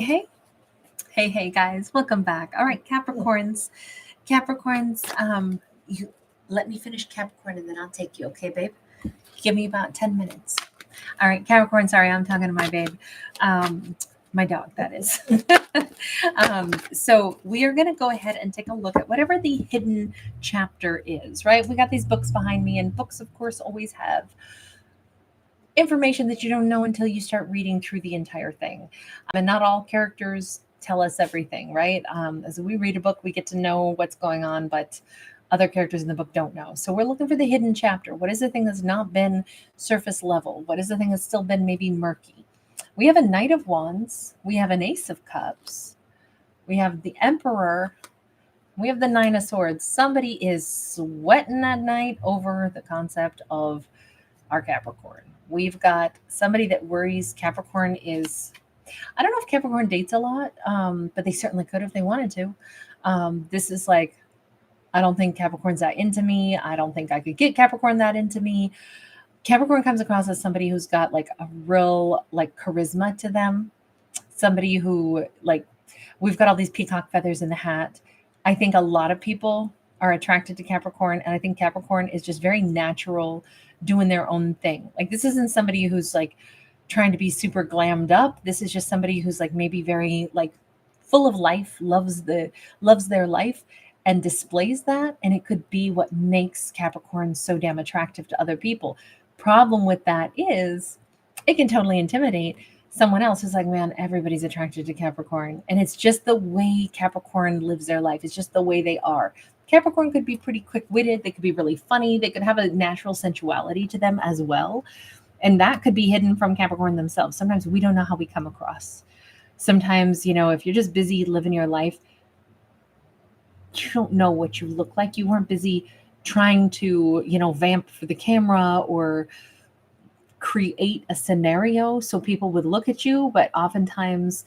Hey, hey, guys, welcome back. All right, Capricorns. You let me finish Capricorn and then I'll take you, okay, babe? Give me about 10 minutes. All right, Capricorn. Sorry, I'm talking to my babe, um, my dog. That is. So we are going to go ahead and take a look at whatever the hidden chapter is. Right? We got these books behind me, and books, of course, always have information that you don't know until you start reading through the entire thing. And not all characters tell us everything, right? As we read a book, we get to know what's going on, but other characters in the book don't know. So we're looking for the hidden chapter. What is the thing that's not been surface level? What is the thing that's still been maybe murky? We have a Knight of Wands. We have an Ace of Cups. We have the Emperor. We have the Nine of Swords. Somebody is sweating that night over the concept of our Capricorn. We've got somebody that worries Capricorn is, I don't know if Capricorn dates a lot, but they certainly could if they wanted to. This is like, I don't think Capricorn's that into me. I don't think I could get Capricorn that into me. Capricorn comes across as somebody who's got like a real like charisma to them. Somebody who like, we've got all these peacock feathers in the hat. I think a lot of people are attracted to Capricorn, and I think Capricorn is just very natural, doing their own thing. Like this isn't somebody who's like trying to be super glammed up. This is just somebody who's like maybe very like full of life, loves their life and displays that, and it could be what makes Capricorn so damn attractive to other people. Problem with that is it can totally intimidate someone else who's like, man, everybody's attracted to Capricorn. And it's just the way Capricorn lives their life. It's just the way they are. Capricorn could be pretty quick-witted. They could be really funny. They could have a natural sensuality to them as well. And that could be hidden from Capricorn themselves. Sometimes we don't know how we come across. Sometimes, if you're just busy living your life, you don't know what you look like. You weren't busy trying to, vamp for the camera or create a scenario so people would look at you. But oftentimes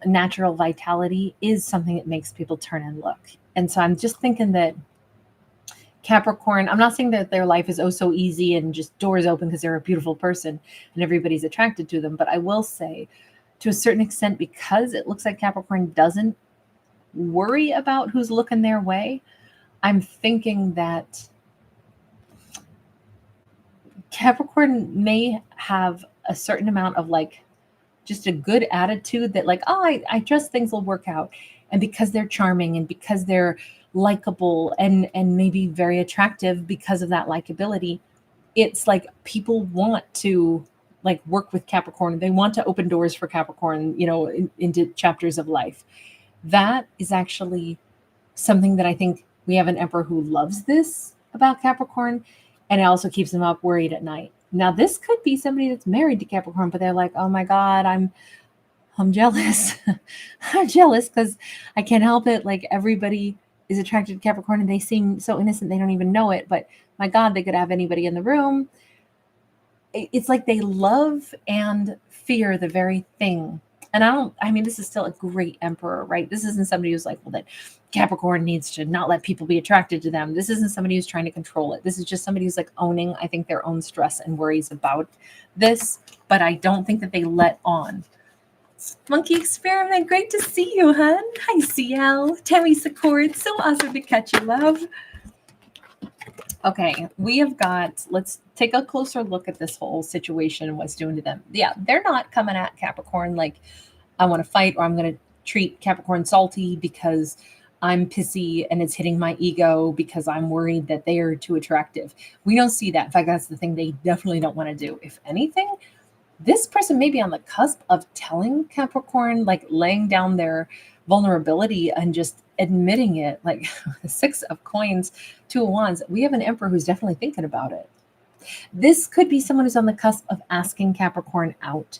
natural vitality is something that makes people turn and look. And so I'm just thinking that Capricorn, I'm not saying that their life is oh so easy and just doors open because they're a beautiful person and everybody's attracted to them. But I will say, to a certain extent, because it looks like Capricorn doesn't worry about who's looking their way, I'm thinking that Capricorn may have a certain amount of like just a good attitude that like, oh, I trust things will work out. And because they're charming and because they're likable and maybe very attractive because of that likability, it's like people want to like work with Capricorn. They want to open doors for Capricorn, into chapters of life. That is actually something that I think we have an emperor who loves this about Capricorn, and it also keeps them up worried at night. Now, this could be somebody that's married to Capricorn, but they're like, oh my God, I'm jealous. I'm jealous because I can't help it. Like everybody is attracted to Capricorn and they seem so innocent, they don't even know it. But my God, they could have anybody in the room. It's like they love and fear the very thing. And this is still a great emperor, right? This isn't somebody who's like, well, that Capricorn needs to not let people be attracted to them. This isn't somebody who's trying to control it. This is just somebody who's like owning, I think, their own stress and worries about this. But I don't think that they let on. Monkey Experiment, great to see you, hun. Hi, CL. Terry Secord, so awesome to catch you, love. Okay, let's take a closer look at this whole situation and what's doing to them. Yeah, they're not coming at Capricorn like, I want to fight or I'm going to treat Capricorn salty because I'm pissy and it's hitting my ego because I'm worried that they are too attractive. We don't see that. In fact, that's the thing they definitely don't want to do. If anything, this person may be on the cusp of telling Capricorn, like laying down their vulnerability and just admitting it. Like the 6 of coins, 2 of wands, we have an emperor who's definitely thinking about it. This could be someone who's on the cusp of asking Capricorn out,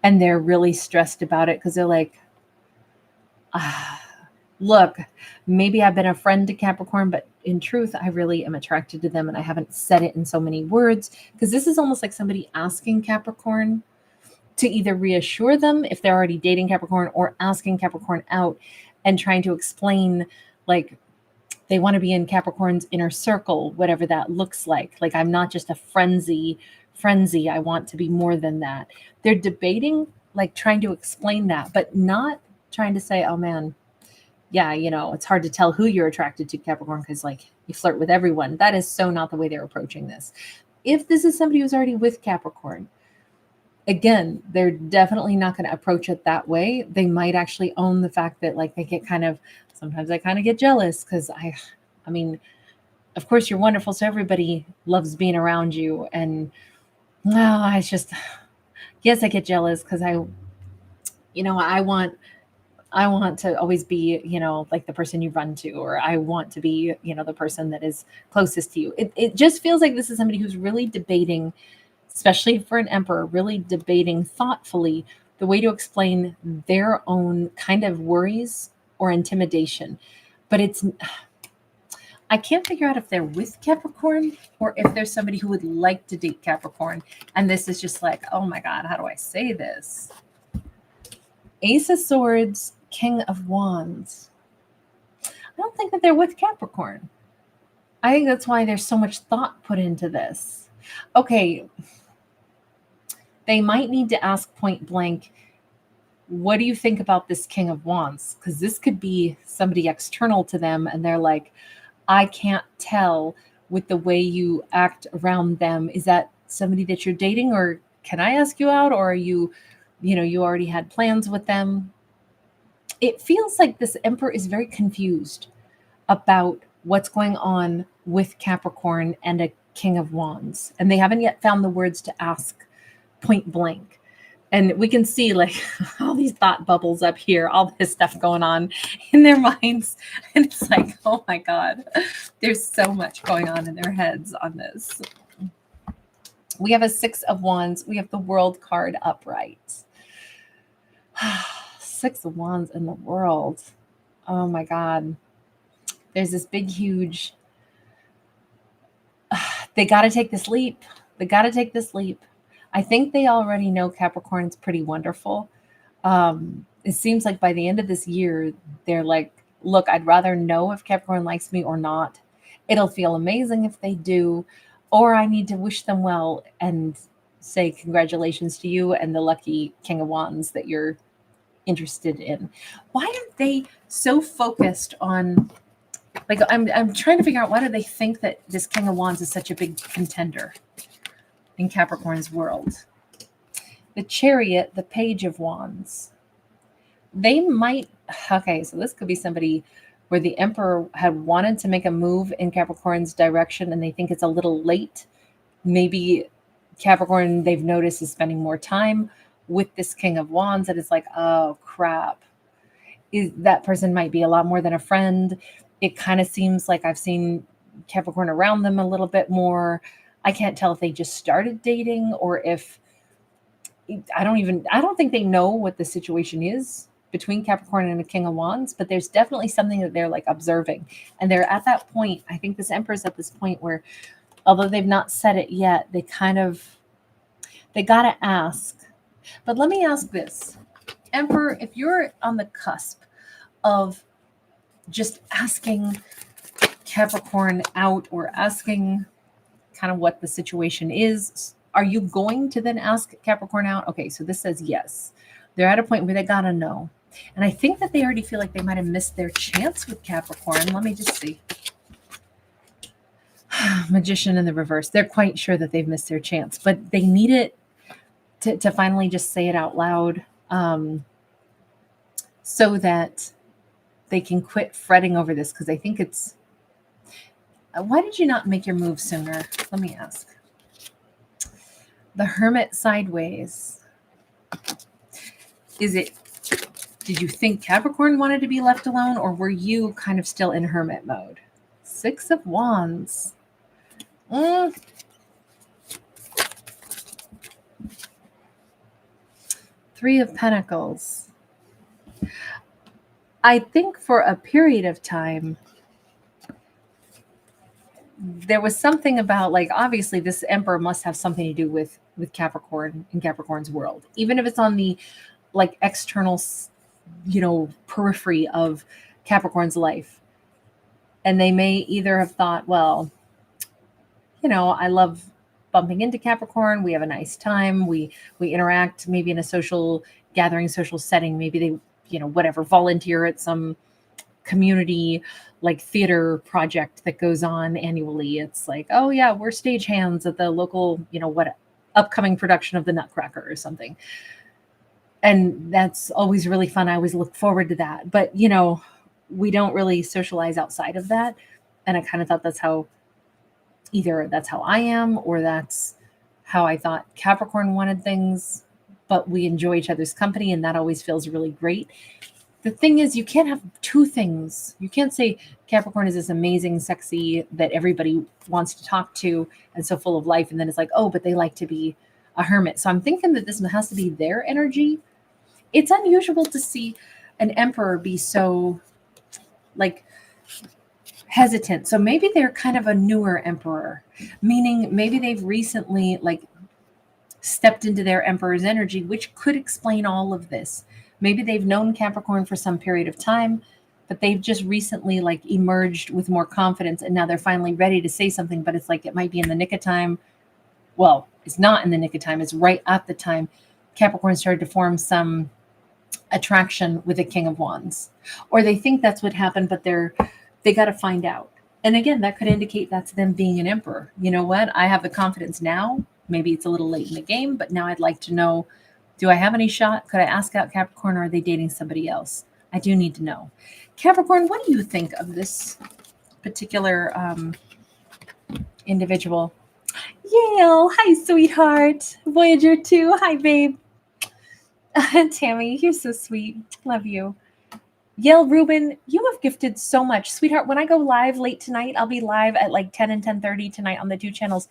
and they're really stressed about it because they're like, look, maybe I've been a friend to Capricorn, but in truth, I really am attracted to them and I haven't said it in so many words. Because this is almost like somebody asking Capricorn to either reassure them if they're already dating Capricorn or asking Capricorn out and trying to explain like they want to be in Capricorn's inner circle, whatever that looks like. I'm not just a frenzy. I want to be more than that. They're debating like trying to explain that, but not trying to say, oh man, yeah, it's hard to tell who you're attracted to, Capricorn, because like you flirt with everyone. That is so not the way they're approaching this. If this is somebody who's already with Capricorn, again, they're definitely not going to approach it that way. They might actually own the fact that like they get sometimes I kind of get jealous because I mean, of course you're wonderful, so everybody loves being around you. And well, yes, I get jealous because I want to always be, like the person you run to, or I want to be, the person that is closest to you. It just feels like this is somebody who's really debating, especially for an emperor, really debating thoughtfully the way to explain their own kind of worries or intimidation. But I can't figure out if they're with Capricorn or if there's somebody who would like to date Capricorn. And this is just like, oh my God, how do I say this? Ace of Swords, King of Wands. I don't think that they're with Capricorn. I think that's why there's so much thought put into this. Okay, they might need to ask point blank, what do you think about this King of Wands? Because this could be somebody external to them, and they're like, I can't tell with the way you act around them. Is that somebody that you're dating, or can I ask you out, or are you already had plans with them? It feels like this emperor is very confused about what's going on with Capricorn and a King of Wands, and they haven't yet found the words to ask point blank. And we can see like all these thought bubbles up here, all this stuff going on in their minds. And it's like, oh my God, there's so much going on in their heads on this. We have a Six of Wands. We have the World card upright. Six of Wands in the World. Oh my God. There's this big, huge, they got to take this leap. They got to take this leap. I think they already know Capricorn's pretty wonderful. It seems like by the end of this year, they're like, look, I'd rather know if Capricorn likes me or not. It'll feel amazing if they do, or I need to wish them well and say congratulations to you and the lucky King of Wands that you're interested in. Why are they so focused on, like, I'm trying to figure out, why do they think that this King of Wands is such a big contender in Capricorn's world? The Chariot, the Page of Wands. They might, okay, so this could be somebody where the Emperor had wanted to make a move in Capricorn's direction and they think it's a little late. Maybe Capricorn, they've noticed, is spending more time with this King of Wands, that it's like, oh crap. That person might be a lot more than a friend. It kind of seems like I've seen Capricorn around them a little bit more. I can't tell if they just started dating or if I don't think they know what the situation is between Capricorn and a King of Wands, but there's definitely something that they're like observing. And they're at that point, I think this Emperor's at this point where, although they've not said it yet, they got to ask. But let me ask this. Emperor, if you're on the cusp of just asking Capricorn out or asking kind of what the situation is, are you going to then ask Capricorn out? Okay, so this says yes. They're at a point where they got to know. And I think that they already feel like they might have missed their chance with Capricorn. Let me just see. Magician in the reverse. They're quite sure that they've missed their chance, but they need it to finally just say it out loud, so that they can quit fretting over this, because I think it's, why did you not make your move sooner? Let me ask. The Hermit sideways. Did you think Capricorn wanted to be left alone, or were you kind of still in hermit mode? Six of Wands. Three of Pentacles. I think for a period of time, there was something about, like, obviously this Emperor must have something to do with Capricorn and Capricorn's world, even if it's on the like external, periphery of Capricorn's life. And they may either have thought, well, I love bumping into Capricorn. We have a nice time. We interact maybe in a social gathering, social setting. Maybe they, whatever, volunteer at some community like theater project that goes on annually. It's like, oh yeah, we're stagehands at the local, what upcoming production of the Nutcracker or something. And that's always really fun. I always look forward to that. But, we don't really socialize outside of that. And I kind of thought that's how I am, or that's how I thought Capricorn wanted things. But we enjoy each other's company, and that always feels really great. The thing is, you can't have two things. You can't say Capricorn is this amazing, sexy that everybody wants to talk to and so full of life. And then it's like, oh, but they like to be a hermit. So I'm thinking that this has to be their energy. It's unusual to see an emperor be so like hesitant. So maybe they're kind of a newer emperor, meaning maybe they've recently like stepped into their emperor's energy, which could explain all of this. Maybe they've known Capricorn for some period of time, but they've just recently like emerged with more confidence, and now they're finally ready to say something, but it's like it might be in the nick of time. Well, it's not in the nick of time. It's right at the time Capricorn started to form some attraction with the King of Wands. Or they think that's what happened, but they got to find out. And again, that could indicate that's them being an emperor. You know what? I have the confidence now. Maybe it's a little late in the game, but now I'd like to know, do I have any shot? Could I ask out Capricorn, or are they dating somebody else? I do need to know. Capricorn, what do you think of this particular individual? Yale, hi, sweetheart. Voyager 2, hi, babe. Tammy, you're so sweet. Love you. Yale Ruben, you have gifted so much. Sweetheart, when I go live late tonight, I'll be live at like 10 and 10:30 tonight on the 2 channels.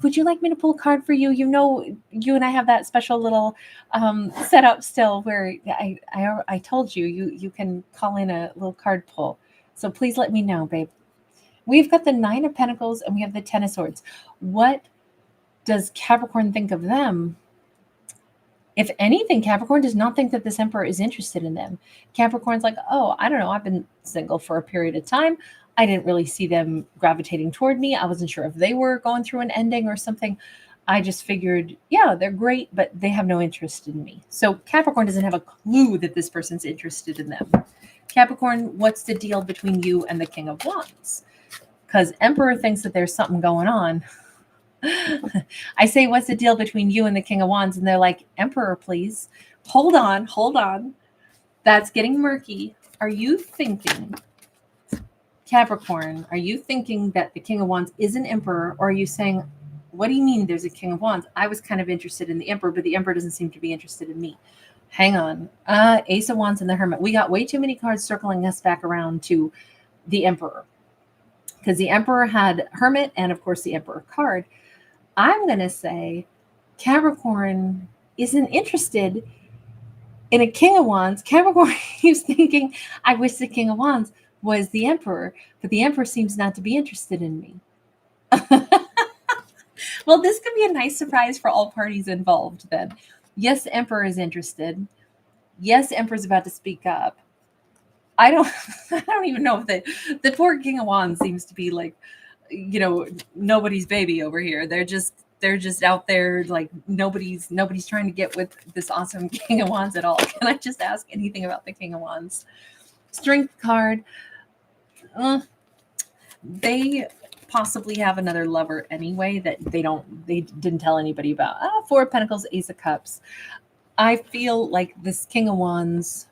Would you like me to pull a card for you? You and I have that special little setup still where I told you can call in a little card pull. So please let me know, babe. We've got the 9 of Pentacles and we have the 10 of Swords. What does Capricorn think of them? If anything, Capricorn does not think that this emperor is interested in them. Capricorn's like, oh, I don't know. I've been single for a period of time. I didn't really see them gravitating toward me. I wasn't sure if they were going through an ending or something. I just figured, yeah, they're great, but they have no interest in me. So Capricorn doesn't have a clue that this person's interested in them. Capricorn, what's the deal between you and the King of Wands? Because Emperor thinks that there's something going on. I say, what's the deal between you and the King of Wands? And they're like, Emperor, please. Hold on. That's getting murky. Are you thinking, Capricorn, are you thinking that the King of Wands is an emperor? Or are you saying, what do you mean there's a King of Wands? I was kind of interested in the emperor, but the emperor doesn't seem to be interested in me. Hang on. Ace of Wands and the Hermit. We got way too many cards circling us back around to the emperor. Because the emperor had Hermit and, of course, the emperor card. I'm going to say Capricorn isn't interested in a King of Wands. Capricorn keeps thinking, I wish the King of Wands was the emperor, but the emperor seems not to be interested in me. Well, this could be a nice surprise for all parties involved then. Yes, the emperor is interested. Yes, the emperor's about to speak up. I don't even know if the poor King of Wands seems to be like, nobody's baby over here. They're just out there, like nobody's trying to get with this awesome King of Wands at all. Can I just ask anything about the King of Wands? Strength card. They possibly have another lover anyway that they didn't tell anybody about. 4 of Pentacles, Ace of Cups. I feel like this King of Wands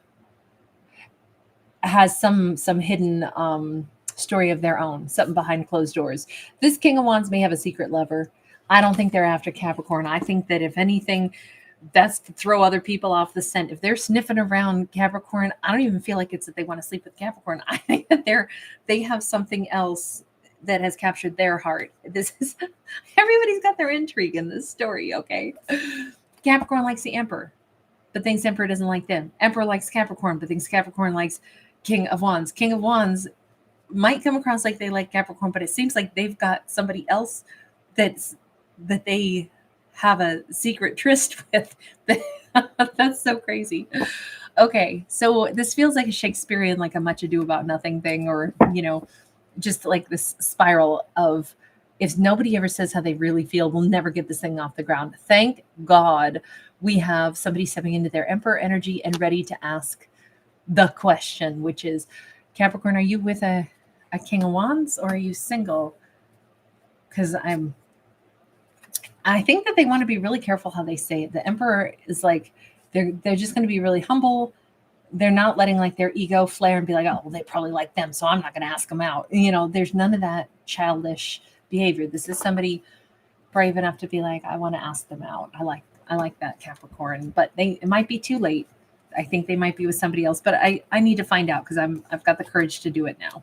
has some hidden story of their own, something behind closed doors. This King of Wands may have a secret lover. I don't think they're after Capricorn. I think that if anything, that's to throw other people off the scent. If they're sniffing around Capricorn, I don't even feel like it's that they want to sleep with Capricorn. I think that they have something else that has captured their heart. This is everybody's got their intrigue in this story, okay? Capricorn likes the Emperor, but thinks Emperor doesn't like them. Emperor likes Capricorn, but thinks Capricorn likes King of Wands. King of Wands might come across like they like Capricorn, but it seems like they've got somebody else that they have a secret tryst with. That's so crazy. Okay, so this feels like a Shakespearean, like a Much Ado About Nothing thing, or just like this spiral of, if nobody ever says how they really feel, we'll never get this thing off the ground. Thank God we have somebody stepping into their Emperor energy and ready to ask the question, which is, Capricorn, are you with a King of Wands or are you single? Because I think that they want to be really careful how they say it. The Emperor is like, they're just going to be really humble. They're not letting like their ego flare and be like, oh, well, they probably like them, so I'm not going to ask them out. There's none of that childish behavior. This is somebody brave enough to be like, I want to ask them out. I like that, Capricorn, but it might be too late. I think they might be with somebody else, but I need to find out because I've got the courage to do it now.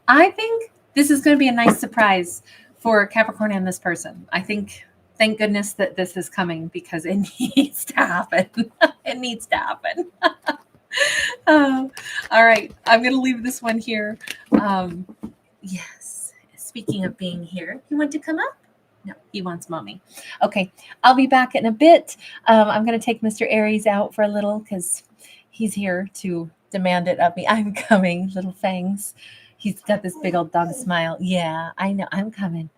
I think this is going to be a nice surprise for Capricorn and this person. I think, thank goodness that this is coming because it needs to happen. It needs to happen. All right. I'm going to leave this one here. Yes. Speaking of being here, you want to come up? No, he wants mommy. Okay. I'll be back in a bit. I'm going to take Mr. Aries out for a little because he's here to demand it of me. I'm coming, little fangs. He's got this big old dog smile. Yeah, I know. I'm coming.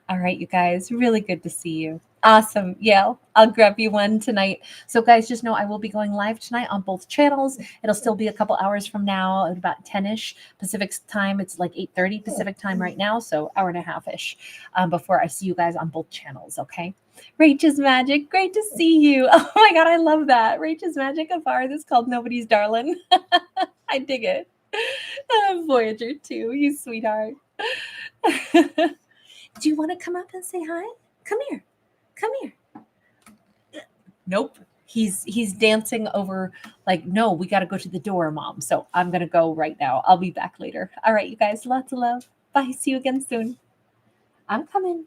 All right, you guys. Really good to see you. Awesome. Yeah, I'll grab you one tonight. So guys, just know I will be going live tonight on both channels. It'll still be a couple hours from now at about 10-ish Pacific time. It's like 8:30 Pacific time right now. So hour and a half-ish before I see you guys on both channels. Okay. Rachel's Magic. Great to see you. Oh my God. I love that. Rachel's Magic of ours is called Nobody's Darling. I dig it. Voyager 2, you sweetheart. Do you want to come up and say hi? Come here. Come here. Nope. He's dancing over like, no, we got to go to the door, Mom. So I'm going to go right now. I'll be back later. All right, you guys, lots of love. Bye. See you again soon. I'm coming.